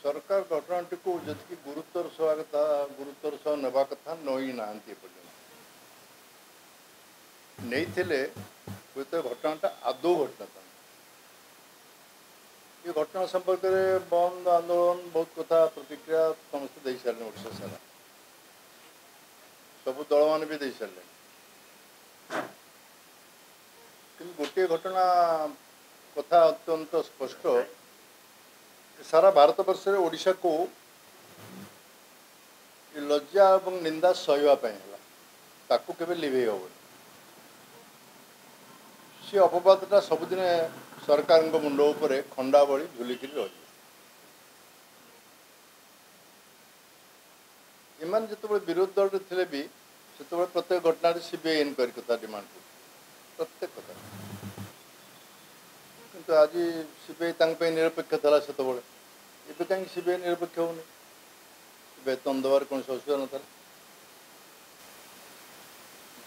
सरकार घटनाटी को जी गुरुत्वर सह गुरुत्वर सह नेबा कथा नई ना नहीं हुए घटनाटा आदौ घटना था। ये घटना संपर्क में बंद आंदोलन बहुत कथा प्रतिक्रिया समस्त दे सारे ओडिशा सारा सब दल मान भी दे सारे कि गोटे घटना कथा अत्यंत स्पष्ट सारा भारत वर्ष में ओडिशा को लज्जा और निंदा सहवाई ताकू केवे लिभे हम सी अपवादटा सबुदिन सरकार मुंड उपर खंडा बड़ी झुलिक रही इमान जो विरोधी दल थे भी से प्रत्येक घटना सीबीआई इनक्वारी कथा डिमांड कर प्रत्येक कथा किंतु आज सीबीआई निरपेक्ष था से ଏବେ कहीं सीबीआई निरपेक्ष होनी वेतन देवार कौन असुविधा न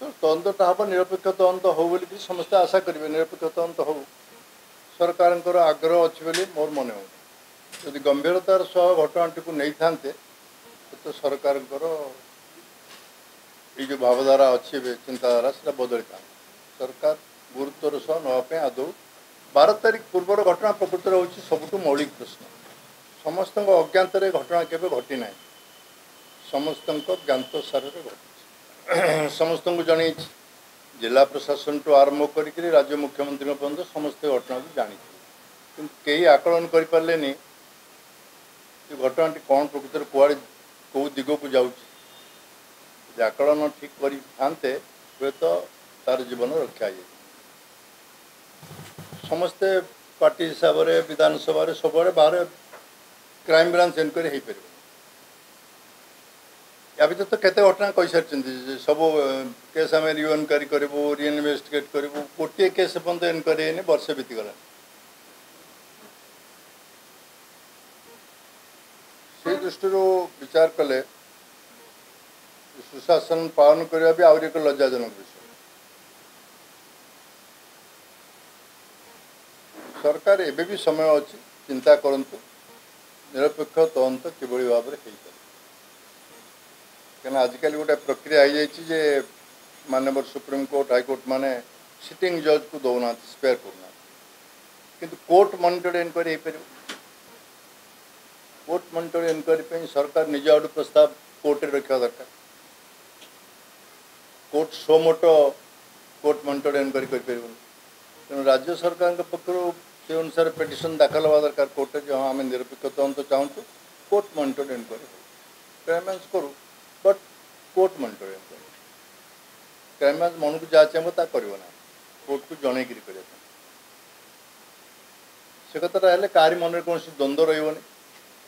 तो तदंतटा हम निरपेक्ष तदंत हो बोली समस्ते आशा करेंगे निरपेक्ष तदंत हो सरकार आग्रह अच्छी बोली मोर मन हो यदि गंभीरतार सह घटनाटी को नहीं था तो सरकार जो भावधारा अच्छी चिंताधारा से बदली था सरकार गुरुत्वर सह नापी आदौ 12 तारीख पूर्वर घटना प्रकृति हूँ सबुठ मौलिक प्रश्न समस्त अज्ञात घटना केवे घटी ना समस्त ज्ञात सारे घटी समस्त को जन जिला प्रशासन टू आरंभ कर राज्य मुख्यमंत्री पर्यटन समस्त घटना को जानी कि कई आकलन कर पारे घटना कौन प्रकृति कुआड़े कौ दिग को जाऊँगी आकलन ठीक करते हुए तो तार जीवन रक्षा है समस्ते पार्टी हिसाब से विधानसभा सब बाहर क्राइम ब्रांच इनक्वारी हो पार या भर तो केते घटना कही सारी सब केस आम रिइनक्वारी करूँ रिइनवेस्टिगेट करूँ गोटे केस पर्यंत इनक्वारी होनी वर्षे बीतीगला से दृष्टि विचार कले सुशासन पालन करने भी आहरी एक लज्जाजनक विषय सरकार एबे भी समय अच्छी चिंता करंतु निरपेक्ष तदंत किभली भाव में कहीं आजिकल गोटे प्रक्रिया हो जाए माननीय सुप्रीम कोर्ट हाईकोर्ट माने सिटिंग जज को दौना स्पेयर करना किंतु कोर्ट मॉनिटर्ड इनक्वारी हो पार कोर्ट मॉनिटर्ड इनक्वारी सरकार निज आड़ प्रस्ताव कोर्ट रखा दरकार कोर्ट सो मोटो कोर्ट मॉनिटर्ड इनक्वारी कर तेणु राज्य सरकार पक्षर से अनुसार पिटिशन दाखल हवा दरकार कोर्ट जो हाँ आम निरपेक्ष तदंत चाहूँ court monitored inquiry crime branch करूँ but court monitored inquiry crime branch मन को जहाँ चाहिए ता कर कोर्ट को जनईकरी कर से कथा है कहारी मन में कौन द्वंद्व रही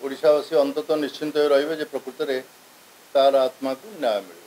ओडिशावासी अंततः निश्चिंत रही प्रकृति में तार आत्मा को न्याय मिले।